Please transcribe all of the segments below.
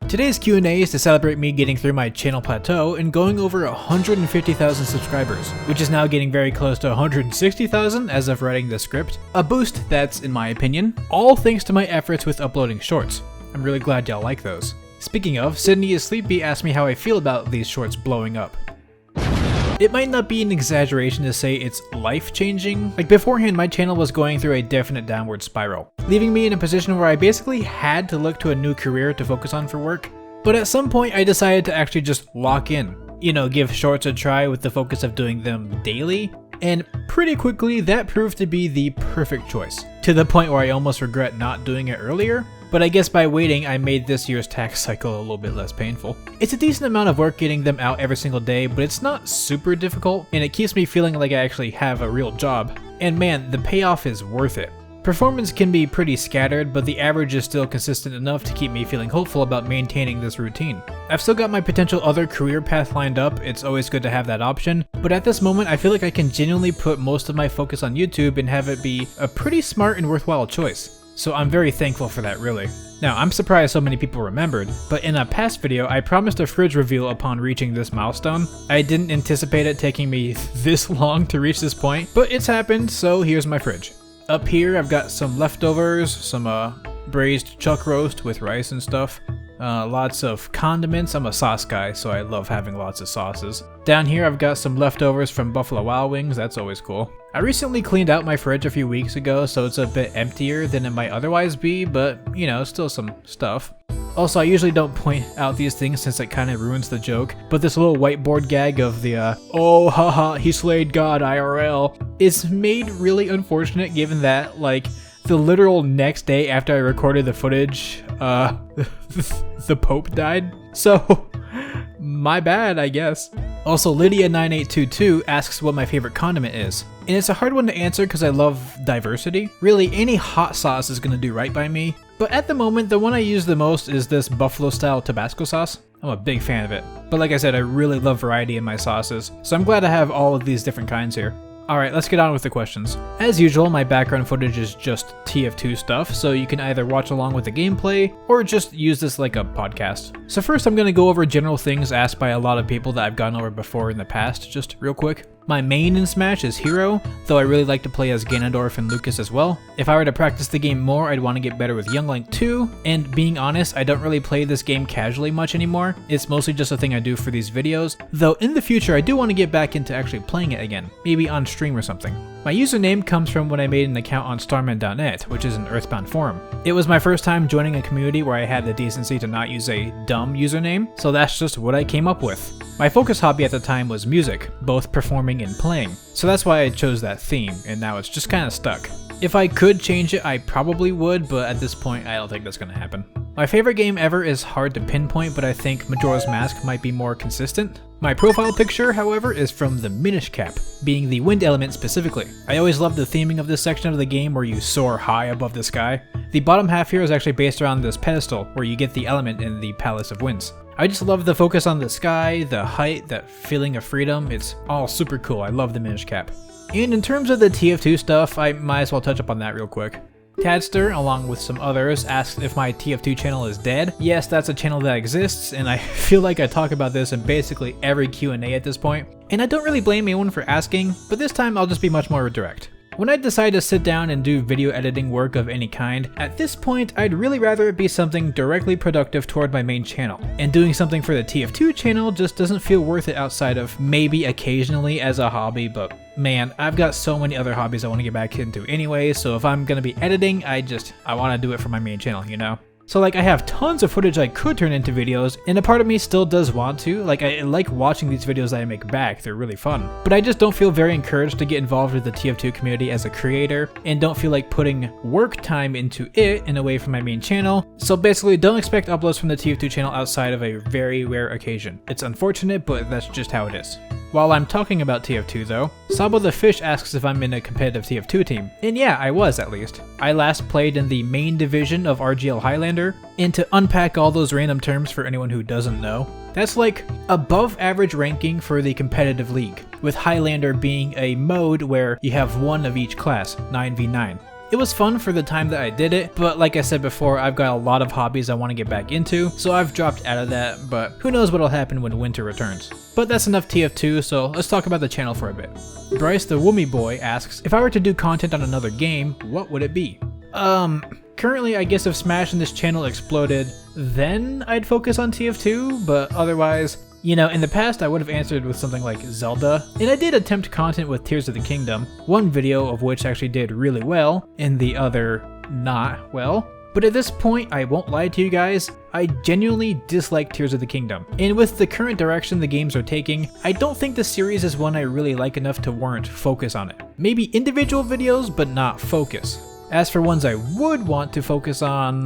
Today's Q&A is to celebrate me getting through my channel plateau and going over 150,000 subscribers, which is now getting very close to 160,000 as of writing the script. A boost that's, in my opinion, all thanks to my efforts with uploading shorts. I'm really glad y'all like those. Speaking of, Sydney is Sleepy asked me how I feel about these shorts blowing up. It might not be an exaggeration to say it's life-changing. Like beforehand, my channel was going through a definite downward spiral, leaving me in a position where I basically had to look to a new career to focus on for work. But at some point I decided to actually just lock in. You know, give shorts a try with the focus of doing them daily. And pretty quickly that proved to be the perfect choice, to the point where I almost regret not doing it earlier. But I guess by waiting, I made this year's tax cycle a little bit less painful. It's a decent amount of work getting them out every single day, but it's not super difficult, and it keeps me feeling like I actually have a real job. And man, the payoff is worth it. Performance can be pretty scattered, but the average is still consistent enough to keep me feeling hopeful about maintaining this routine. I've still got my potential other career path lined up, it's always good to have that option, but at this moment I feel like I can genuinely put most of my focus on YouTube and have it be a pretty smart and worthwhile choice. So I'm very thankful for that, really. Now, I'm surprised so many people remembered, but in a past video I promised a fridge reveal upon reaching this milestone. I didn't anticipate it taking me this long to reach this point, but it's happened, so here's my fridge. Up here I've got some leftovers, some braised chuck roast with rice and stuff. Lots of condiments. I'm a sauce guy, so I love having lots of sauces. Down here I've got some leftovers from Buffalo Wild Wings, that's always cool. I recently cleaned out my fridge a few weeks ago, so it's a bit emptier than it might otherwise be, but you know, still some stuff. Also, I usually don't point out these things since it kind of ruins the joke, but this little whiteboard gag of the oh haha he slayed God IRL is made really unfortunate given that, like, the literal next day after I recorded the footage, the Pope died. So, my bad, I guess. Also, Lydia9822 asks what my favorite condiment is. And it's a hard one to answer because I love diversity. Really, any hot sauce is gonna do right by me. But at the moment, the one I use the most is this buffalo-style Tabasco sauce. I'm a big fan of it. But like I said, I really love variety in my sauces, so I'm glad to have all of these different kinds here. Alright, let's get on with the questions. As usual, my background footage is just TF2 stuff, so you can either watch along with the gameplay, or just use this like a podcast. So first I'm going to go over general things asked by a lot of people that I've gone over before in the past, just real quick. My main in Smash is Hero, though I really like to play as Ganondorf and Lucas as well. If I were to practice the game more, I'd want to get better with Young Link too, and being honest, I don't really play this game casually much anymore. It's mostly just a thing I do for these videos, though in the future I do want to get back into actually playing it again, maybe on stream or something. My username comes from when I made an account on starman.net, which is an Earthbound forum. It was my first time joining a community where I had the decency to not use a dumb username, so that's just what I came up with. My focus hobby at the time was music, both performing and playing, so that's why I chose that theme, and now it's just kinda stuck. If I could change it, I probably would, but at this point I don't think that's gonna happen. My favorite game ever is hard to pinpoint, but I think Majora's Mask might be more consistent. My profile picture, however, is from the Minish Cap, being the wind element specifically. I always love the theming of this section of the game where you soar high above the sky. The bottom half here is actually based around this pedestal where you get the element in the Palace of Winds. I just love the focus on the sky, the height, that feeling of freedom. It's all super cool. I love the Minish Cap. And in terms of the TF2 stuff, I might as well touch up on that real quick. Tadster, along with some others, asked if my TF2 channel is dead. Yes, that's a channel that exists, and I feel like I talk about this in basically every Q&A at this point. And I don't really blame anyone for asking, but this time I'll just be much more direct. When I decide to sit down and do video editing work of any kind, at this point I'd really rather it be something directly productive toward my main channel. And doing something for the TF2 channel just doesn't feel worth it outside of maybe occasionally as a hobby, but man, I've got so many other hobbies I want to get back into anyway, so if I'm gonna be editing, I want to do it for my main channel, you know? So like I have tons of footage I could turn into videos, and a part of me still does want to. Like I like watching these videos that I make back, they're really fun. But I just don't feel very encouraged to get involved with the TF2 community as a creator, and don't feel like putting work time into it and away from my main channel. So basically don't expect uploads from the TF2 channel outside of a very rare occasion. It's unfortunate, but that's just how it is. While I'm talking about TF2 though, Sabo the Fish asks if I'm in a competitive TF2 team. And yeah, I was at least. I last played in the main division of RGL Highlander, and to unpack all those random terms for anyone who doesn't know, that's like above average ranking for the competitive league, with Highlander being a mode where you have one of each class, 9v9. It was fun for the time that I did it, but like I said before, I've got a lot of hobbies I want to get back into, so I've dropped out of that, but who knows what'll happen when winter returns. But that's enough TF2, so let's talk about the channel for a bit. Bryce the Woomy Boy asks, if I were to do content on another game, what would it be? Currently I guess if Smash and this channel exploded, then I'd focus on TF2, but otherwise, you know, in the past I would have answered with something like Zelda, and I did attempt content with Tears of the Kingdom, one video of which actually did really well, and the other not well. But at this point, I won't lie to you guys, I genuinely dislike Tears of the Kingdom. And with the current direction the games are taking, I don't think the series is one I really like enough to warrant focus on it. Maybe individual videos, but not focus. As for ones I would want to focus on,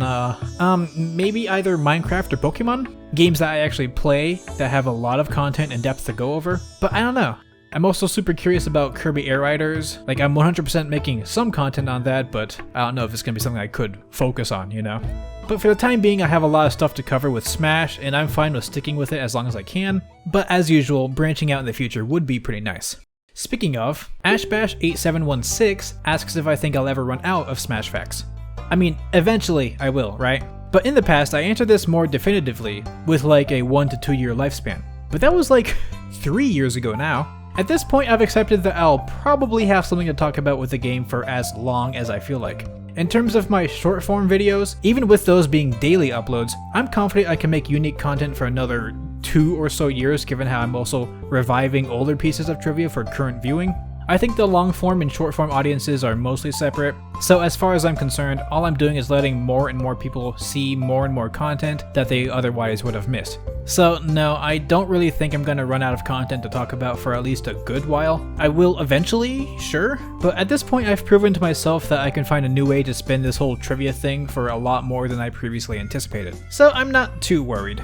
maybe either Minecraft or Pokemon? Games that I actually play that have a lot of content and depth to go over, but I don't know. I'm also super curious about Kirby Air Riders. Like, I'm 100% making some content on that, but I don't know if it's gonna be something I could focus on, you know? But for the time being, I have a lot of stuff to cover with Smash, and I'm fine with sticking with it as long as I can, but as usual, branching out in the future would be pretty nice. Speaking of, Ashbash8716 asks if I think I'll ever run out of Smash facts. I mean, eventually I will, right? But in the past, I answered this more definitively with like a 1 to 2 year lifespan. But that was like 3 years ago now. At this point, I've accepted that I'll probably have something to talk about with the game for as long as I feel like. In terms of my short form videos, even with those being daily uploads, I'm confident I can make unique content for another 2 or so years, given how I'm also reviving older pieces of trivia for current viewing. I think the long form and short form audiences are mostly separate, so as far as I'm concerned, all I'm doing is letting more and more people see more and more content that they otherwise would have missed. So no, I don't really think I'm gonna run out of content to talk about for at least a good while. I will eventually, sure, but at this point I've proven to myself that I can find a new way to spin this whole trivia thing for a lot more than I previously anticipated. So I'm not too worried.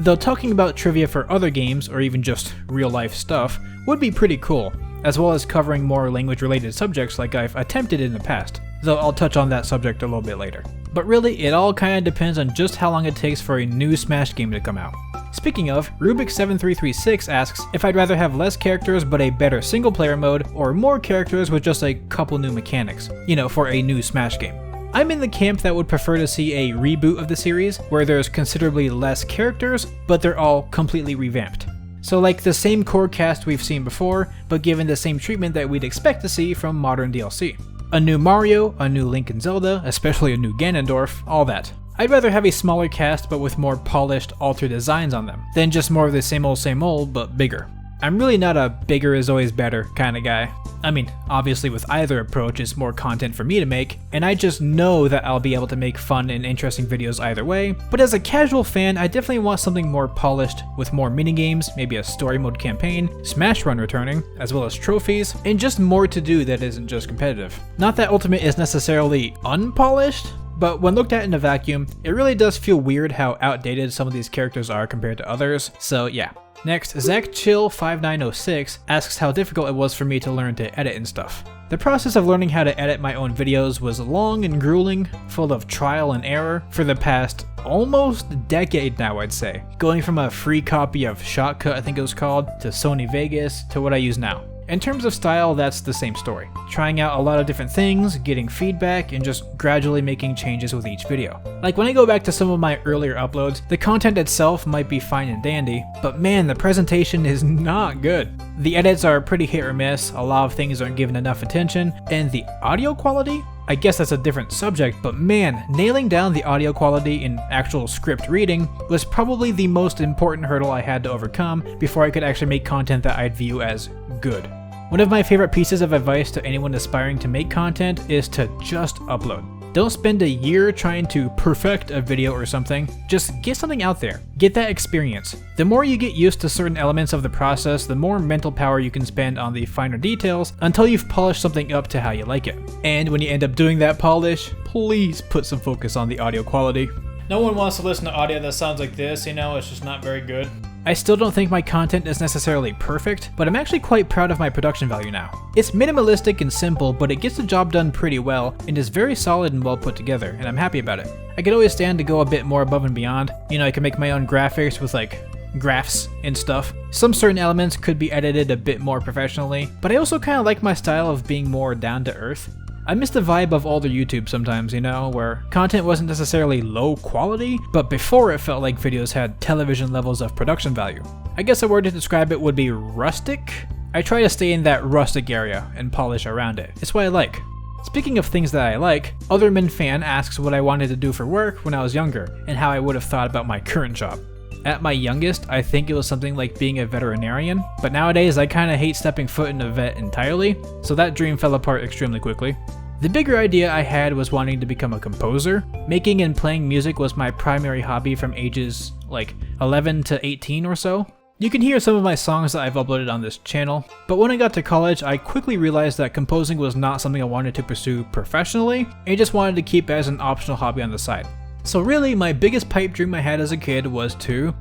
Though talking about trivia for other games, or even just real life stuff, would be pretty cool, as well as covering more language related subjects like I've attempted in the past, though I'll touch on that subject a little bit later. But really, it all kinda depends on just how long it takes for a new Smash game to come out. Speaking of, Rubik7336 asks if I'd rather have less characters but a better single player mode, or more characters with just a couple new mechanics, you know, for a new Smash game. I'm in the camp that would prefer to see a reboot of the series, where there's considerably less characters, but they're all completely revamped. So like the same core cast we've seen before, but given the same treatment that we'd expect to see from modern DLC. A new Mario, a new Link and Zelda, especially a new Ganondorf, all that. I'd rather have a smaller cast but with more polished, altered designs on them, than just more of the same old, but bigger. I'm really not a bigger is always better kind of guy. I mean, obviously with either approach it's more content for me to make, and I just know that I'll be able to make fun and interesting videos either way, but as a casual fan, I definitely want something more polished, with more minigames, maybe a story mode campaign, Smash Run returning, as well as trophies, and just more to do that isn't just competitive. Not that Ultimate is necessarily unpolished, but when looked at in a vacuum, it really does feel weird how outdated some of these characters are compared to others, so yeah. Next, ZachChill5906 asks how difficult it was for me to learn to edit and stuff. The process of learning how to edit my own videos was long and grueling, full of trial and error, for the past almost decade now, I'd say. Going from a free copy of Shotcut, I think it was called, to Sony Vegas, to what I use now. In terms of style, that's the same story. Trying out a lot of different things, getting feedback, and just gradually making changes with each video. Like when I go back to some of my earlier uploads, the content itself might be fine and dandy, but man, the presentation is not good. The edits are pretty hit or miss, a lot of things aren't given enough attention, and the audio quality? I guess that's a different subject, but man, nailing down the audio quality in actual script reading was probably the most important hurdle I had to overcome before I could actually make content that I'd view as good. One of my favorite pieces of advice to anyone aspiring to make content is to just upload. Don't spend a year trying to perfect a video or something, just get something out there. Get that experience. The more you get used to certain elements of the process, the more mental power you can spend on the finer details until you've polished something up to how you like it. And when you end up doing that polish, please put some focus on the audio quality. No one wants to listen to audio that sounds like this, you know, it's just not very good. I still don't think my content is necessarily perfect, but I'm actually quite proud of my production value now. It's minimalistic and simple, but it gets the job done pretty well, and is very solid and well put together, and I'm happy about it. I could always stand to go a bit more above and beyond. You know, I can make my own graphics with like graphs and stuff. Some certain elements could be edited a bit more professionally, but I also kind of like my style of being more down to earth. I miss the vibe of older YouTube sometimes, you know, where content wasn't necessarily low quality, but before it felt like videos had television levels of production value. I guess a word to describe it would be rustic? I try to stay in that rustic area and polish around it. It's what I like. Speaking of things that I like, Otherman Fan asks what I wanted to do for work when I was younger, and how I would have thought about my current job. At my youngest, I think it was something like being a veterinarian, but nowadays I kinda hate stepping foot in a vet entirely, so that dream fell apart extremely quickly. The bigger idea I had was wanting to become a composer. Making and playing music was my primary hobby from ages like 11 to 18 or so. You can hear some of my songs that I've uploaded on this channel, but when I got to college, I quickly realized that composing was not something I wanted to pursue professionally, and just wanted to keep as an optional hobby on the side. So really, my biggest pipe dream I had as a kid was to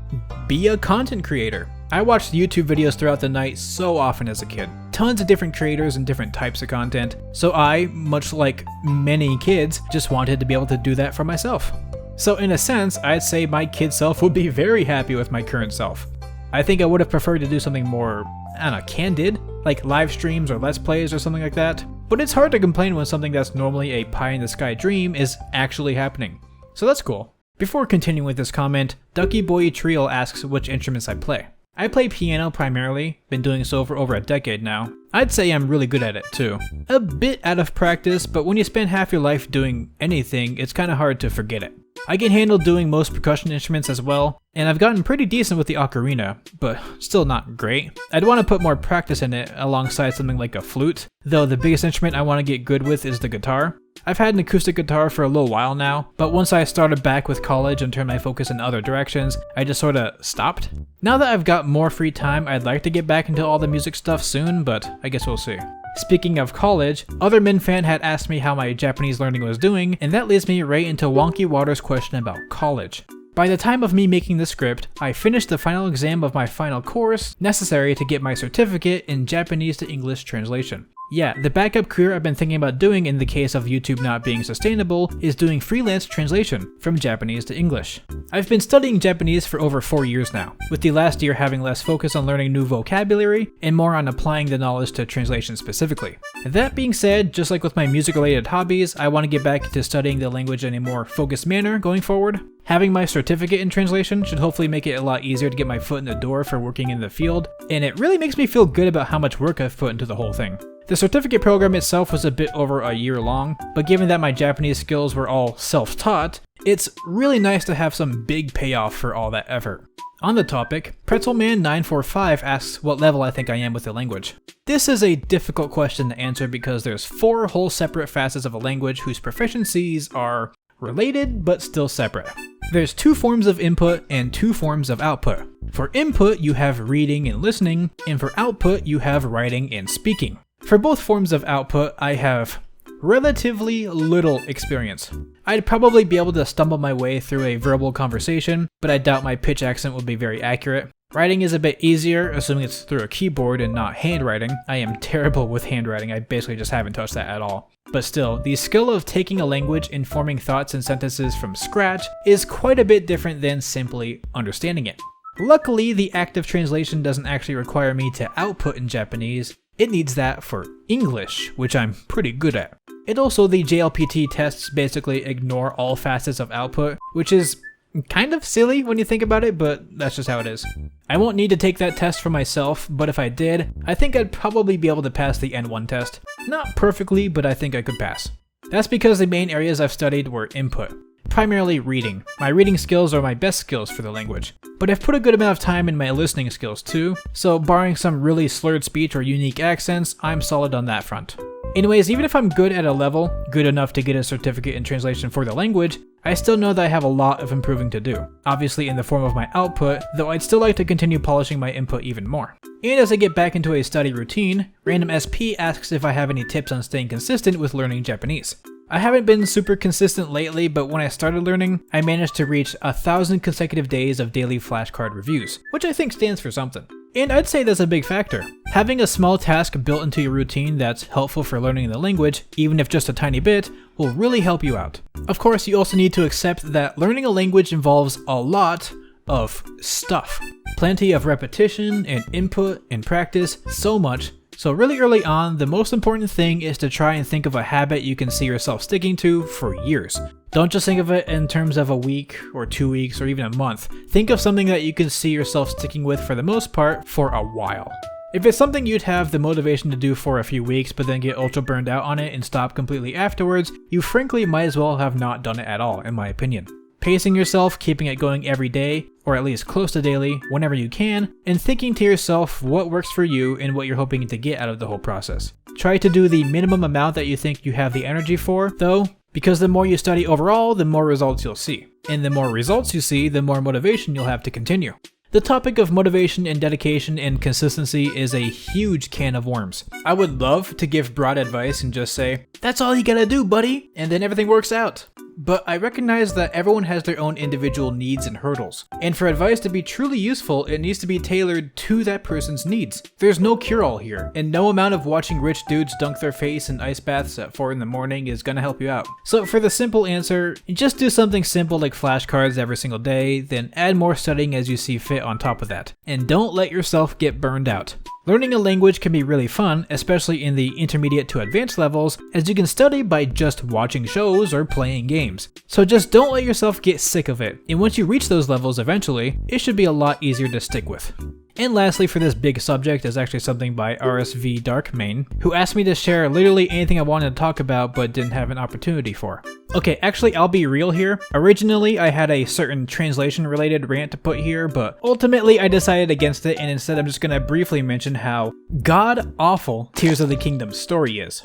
be a content creator. I watched YouTube videos throughout the night so often as a kid. Tons of different creators and different types of content, so I, much like many kids, just wanted to be able to do that for myself. So in a sense, I'd say my kid self would be very happy with my current self. I think I would have preferred to do something more, I don't know, candid, like live streams or let's plays or something like that. But it's hard to complain when something that's normally a pie-in-the-sky dream is actually happening. So that's cool. Before continuing with this comment, Ducky Boy Triel asks which instruments I play. I play piano primarily, been doing so for over a decade now. I'd say I'm really good at it too. A bit out of practice, but when you spend half your life doing anything, it's kinda hard to forget it. I can handle doing most percussion instruments as well, and I've gotten pretty decent with the ocarina, but still not great. I'd want to put more practice in it alongside something like a flute, though the biggest instrument I want to get good with is the guitar. I've had an acoustic guitar for a little while now, but once I started back with college and turned my focus in other directions, I just sorta stopped. Now that I've got more free time, I'd like to get back into all the music stuff soon, but I guess we'll see. Speaking of college, Otherman Fan had asked me how my Japanese learning was doing, and that leads me right into Wonky Water's question about college. By the time of me making the script, I finished the final exam of my final course, necessary to get my certificate in Japanese to English translation. Yeah, the backup career I've been thinking about doing in the case of YouTube not being sustainable is doing freelance translation from Japanese to English. I've been studying Japanese for over 4 years now, with the last year having less focus on learning new vocabulary and more on applying the knowledge to translation specifically. That being said, just like with my music-related hobbies, I want to get back into studying the language in a more focused manner going forward. Having my certificate in translation should hopefully make it a lot easier to get my foot in the door for working in the field, and it really makes me feel good about how much work I've put into the whole thing. The certificate program itself was a bit over a year long, but given that my Japanese skills were all self-taught, it's really nice to have some big payoff for all that effort. On the topic, Pretzelman945 asks what level I think I am with the language. This is a difficult question to answer because there's 4 whole separate facets of a language whose proficiencies are related but still separate. There's 2 forms of input and 2 forms of output. For input, you have reading and listening, and for output, you have writing and speaking. For both forms of output, I have relatively little experience. I'd probably be able to stumble my way through a verbal conversation, but I doubt my pitch accent would be very accurate. Writing is a bit easier, assuming it's through a keyboard and not handwriting. I am terrible with handwriting, I basically just haven't touched that at all. But still, the skill of taking a language and forming thoughts and sentences from scratch is quite a bit different than simply understanding it. Luckily, the active translation doesn't actually require me to output in Japanese. It needs that for English, which I'm pretty good at. And also, the JLPT tests basically ignore all facets of output, which is kind of silly when you think about it, but that's just how it is. I won't need to take that test for myself, but if I did, I think I'd probably be able to pass the N1 test. Not perfectly, but I think I could pass. That's because the main areas I've studied were input. Primarily reading. My reading skills are my best skills for the language. But I've put a good amount of time in my listening skills too, so barring some really slurred speech or unique accents, I'm solid on that front. Anyways, even if I'm good at a level, good enough to get a certificate in translation for the language, I still know that I have a lot of improving to do. Obviously in the form of my output, though I'd still like to continue polishing my input even more. And as I get back into a study routine, Random SP asks if I have any tips on staying consistent with learning Japanese. I haven't been super consistent lately, but when I started learning, I managed to reach 1,000 consecutive days of daily flashcard reviews, which I think stands for something. And I'd say that's a big factor. Having a small task built into your routine that's helpful for learning the language, even if just a tiny bit, will really help you out. Of course, you also need to accept that learning a language involves a lot of stuff. Plenty of repetition and input and practice, so much So really early on, the most important thing is to try and think of a habit you can see yourself sticking to for years. Don't just think of it in terms of a week or 2 weeks or even a month. Think of something that you can see yourself sticking with for the most part for a while. If it's something you'd have the motivation to do for a few weeks but then get ultra burned out on it and stop completely afterwards, you frankly might as well have not done it at all, in my opinion. Pacing yourself, keeping it going every day, or at least close to daily, whenever you can, and thinking to yourself what works for you and what you're hoping to get out of the whole process. Try to do the minimum amount that you think you have the energy for, though, because the more you study overall, the more results you'll see. And the more results you see, the more motivation you'll have to continue. The topic of motivation and dedication and consistency is a huge can of worms. I would love to give broad advice and just say, "That's all you gotta do, buddy," and then everything works out. But I recognize that everyone has their own individual needs and hurdles. And for advice to be truly useful, it needs to be tailored to that person's needs. There's no cure-all here, and no amount of watching rich dudes dunk their face in ice baths at 4 in the morning is gonna help you out. So for the simple answer, just do something simple like flashcards every single day, then add more studying as you see fit on top of that. And don't let yourself get burned out. Learning a language can be really fun, especially in the intermediate to advanced levels, as you can study by just watching shows or playing games. So just don't let yourself get sick of it, and once you reach those levels eventually, it should be a lot easier to stick with. And lastly, for this big subject is actually something by RSV Darkmain, who asked me to share literally anything I wanted to talk about but didn't have an opportunity for. Okay, actually I'll be real here. Originally I had a certain translation related rant to put here, but ultimately I decided against it, and instead I'm just gonna briefly mention how god-awful Tears of the Kingdom story is.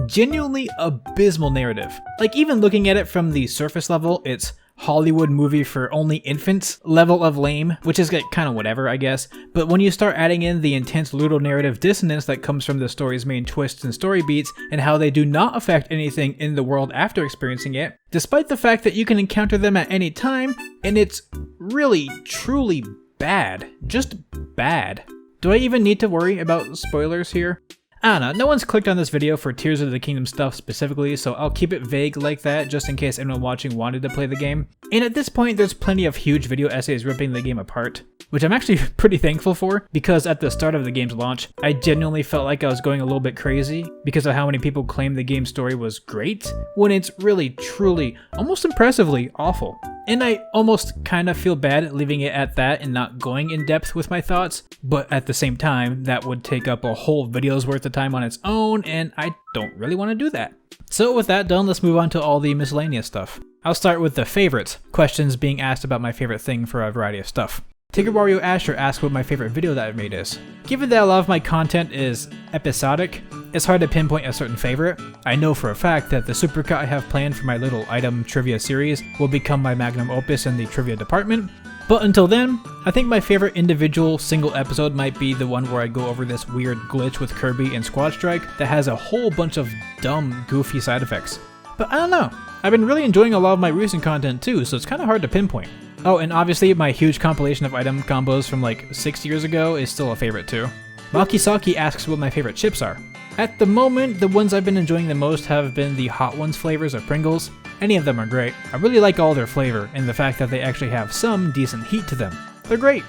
Genuinely abysmal narrative. Like, even looking at it from the surface level, it's Hollywood movie for only infants level of lame, which is kind of whatever, I guess. But when you start adding in the intense ludonarrative dissonance that comes from the story's main twists and story beats, and how they do not affect anything in the world after experiencing it, despite the fact that you can encounter them at any time, and it's really, truly bad. Just bad. Do I even need to worry about spoilers here? I don't know, no one's clicked on this video for Tears of the Kingdom stuff specifically, so I'll keep it vague like that just in case anyone watching wanted to play the game. And at this point, there's plenty of huge video essays ripping the game apart, which I'm actually pretty thankful for, because at the start of the game's launch, I genuinely felt like I was going a little bit crazy because of how many people claimed the game's story was great, when it's really, truly, almost impressively awful. And I almost kind of feel bad leaving it at that and not going in depth with my thoughts, but at the same time, that would take up a whole video's worth of time on its own, and I don't really want to do that. So with that done, let's move on to all the miscellaneous stuff. I'll start with the favorites, questions being asked about my favorite thing for a variety of stuff. Tigger Wario Asher asked what my favorite video that I've made is. Given that a lot of my content is episodic, it's hard to pinpoint a certain favorite. I know for a fact that the supercut I have planned for my little item trivia series will become my magnum opus in the trivia department. But until then, I think my favorite individual single episode might be the one where I go over this weird glitch with Kirby and Squad Strike that has a whole bunch of dumb, goofy side effects. But I don't know, I've been really enjoying a lot of my recent content too, so it's kind of hard to pinpoint. Oh, and obviously my huge compilation of item combos from like 6 years ago is still a favorite too. Makisaki asks what my favorite chips are. At the moment, the ones I've been enjoying the most have been the Hot Ones flavors of Pringles. Any of them are great. I really like all their flavor, and the fact that they actually have some decent heat to them. They're great.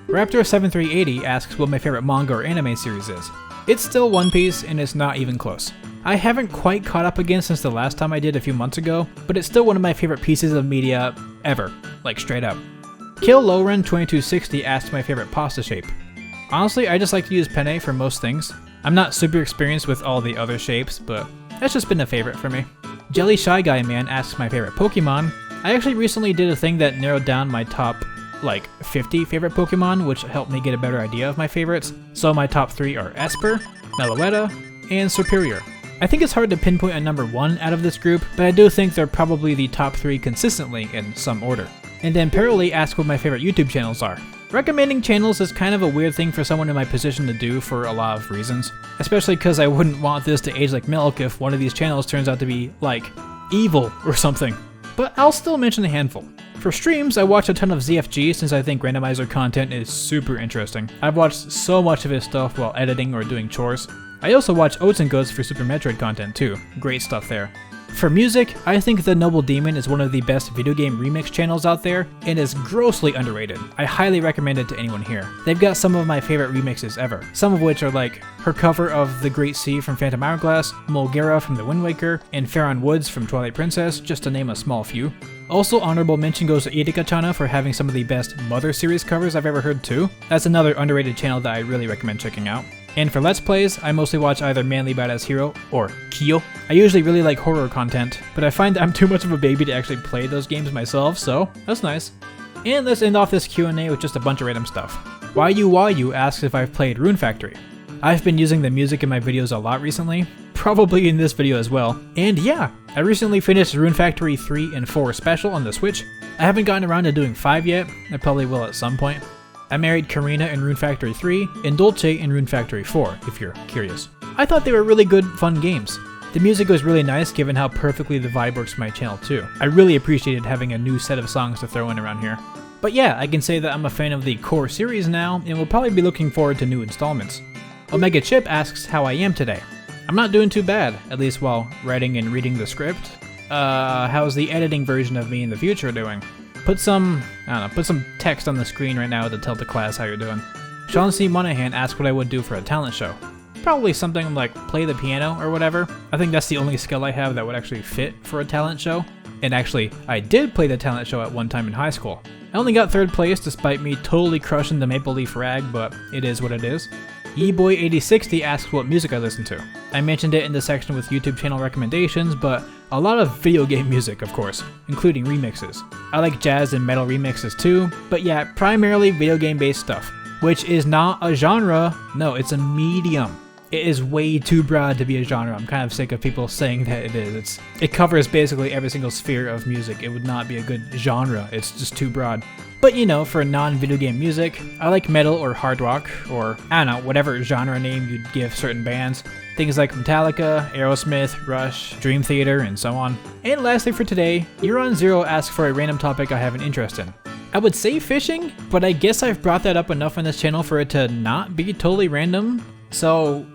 Raptor7380 asks what my favorite manga or anime series is. It's still One Piece, and it's not even close. I haven't quite caught up again since the last time I did a few months ago, but it's still one of my favorite pieces of media ever. Like, straight up. Kill Lowren2260 asks my favorite pasta shape. Honestly, I just like to use penne for most things. I'm not super experienced with all the other shapes, but that's just been a favorite for me. Jelly Shy Guy Man asks my favorite Pokemon. I actually recently did a thing that narrowed down my top, 50 favorite Pokemon, which helped me get a better idea of my favorites. So my top 3 are Esper, Meloetta, and Serperior. I think it's hard to pinpoint a number 1 out of this group, but I do think they're probably the top 3 consistently in some order. And then Perily asks what my favorite YouTube channels are. Recommending channels is kind of a weird thing for someone in my position to do for a lot of reasons. Especially because I wouldn't want this to age like milk if one of these channels turns out to be, evil or something. But I'll still mention a handful. For streams, I watch a ton of ZFG since I think randomizer content is super interesting. I've watched so much of his stuff while editing or doing chores. I also watch Oats and Goats for Super Metroid content too. Great stuff there. For music, I think The Noble Demon is one of the best video game remix channels out there, and is grossly underrated. I highly recommend it to anyone here. They've got some of my favorite remixes ever, some of which are like her cover of The Great Sea from Phantom Hourglass, Mulgera from The Wind Waker, and Farron Woods from Twilight Princess, just to name a small few. Also, honorable mention goes to Irika-chana for having some of the best Mother series covers I've ever heard too. That's another underrated channel that I really recommend checking out. And for Let's Plays, I mostly watch either Manly Badass Hero or Kyo. I usually really like horror content, but I find that I'm too much of a baby to actually play those games myself, so that's nice. And let's end off this Q&A with just a bunch of random stuff. YU asks if I've played Rune Factory. I've been using the music in my videos a lot recently, probably in this video as well. And yeah, I recently finished Rune Factory 3 and 4 Special on the Switch. I haven't gotten around to doing 5 yet, I probably will at some point. I married Karina in Rune Factory 3, and Dolce in Rune Factory 4, if you're curious. I thought they were really good, fun games. The music was really nice given how perfectly the vibe works for my channel too. I really appreciated having a new set of songs to throw in around here. But yeah, I can say that I'm a fan of the core series now, and will probably be looking forward to new installments. Omega Chip asks how I am today. I'm not doing too bad, at least while writing and reading the script. How's the editing version of me in the future doing? Put some text on the screen right now to tell the class how you're doing. Sean C. Monahan asked what I would do for a talent show. Probably something like play the piano or whatever. I think that's the only skill I have that would actually fit for a talent show. And actually, I did play the talent show at one time in high school. I only got 3rd place despite me totally crushing the Maple Leaf Rag, but it is what it is. Yeboy8060 asks what music I listen to. I mentioned it in the section with YouTube channel recommendations, but a lot of video game music, of course, including remixes. I like jazz and metal remixes too, but yeah, primarily video game based stuff, which is not a genre, no, it's a medium. It is way too broad to be a genre. I'm kind of sick of people saying that it is. It covers basically every single sphere of music. It would not be a good genre, it's just too broad. But you know, for non-video game music, I like metal or hard rock, or I don't know, whatever genre name you'd give certain bands. Things like Metallica, Aerosmith, Rush, Dream Theater, and so on. And lastly for today, Euron0 asks for a random topic I have an interest in. I would say fishing, but I guess I've brought that up enough on this channel for it to not be totally random. So,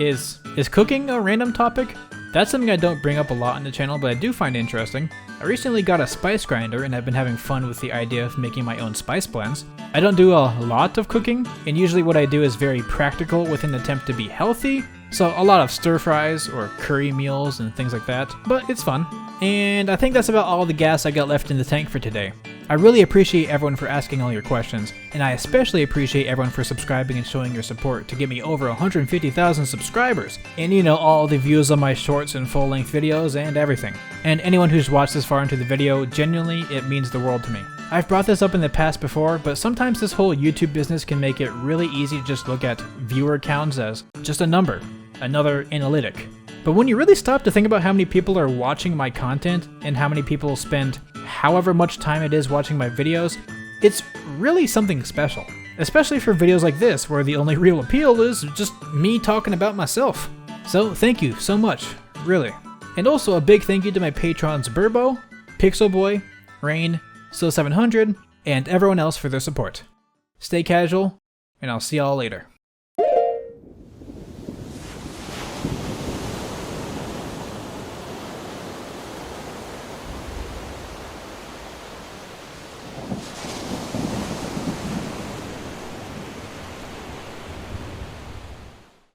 is cooking a random topic? That's something I don't bring up a lot on the channel, but I do find interesting. I recently got a spice grinder and I've been having fun with the idea of making my own spice blends. I don't do a lot of cooking, and usually what I do is very practical with an attempt to be healthy, so a lot of stir fries or curry meals and things like that, but it's fun. And I think that's about all the gas I got left in the tank for today. I really appreciate everyone for asking all your questions, and I especially appreciate everyone for subscribing and showing your support to get me over 150,000 subscribers, and you know, all the views on my shorts and full-length videos and everything. And anyone who's watched this far into the video, genuinely, it means the world to me. I've brought this up in the past before, but sometimes this whole YouTube business can make it really easy to just look at viewer counts as just a number, another analytic. But when you really stop to think about how many people are watching my content and how many people spend however much time it is watching my videos, it's really something special. Especially for videos like this, where the only real appeal is just me talking about myself. So thank you so much, really. And also a big thank you to my patrons Burbo, Pixelboy, Raighne, Still700, and everyone else for their support. Stay casual, and I'll see y'all later.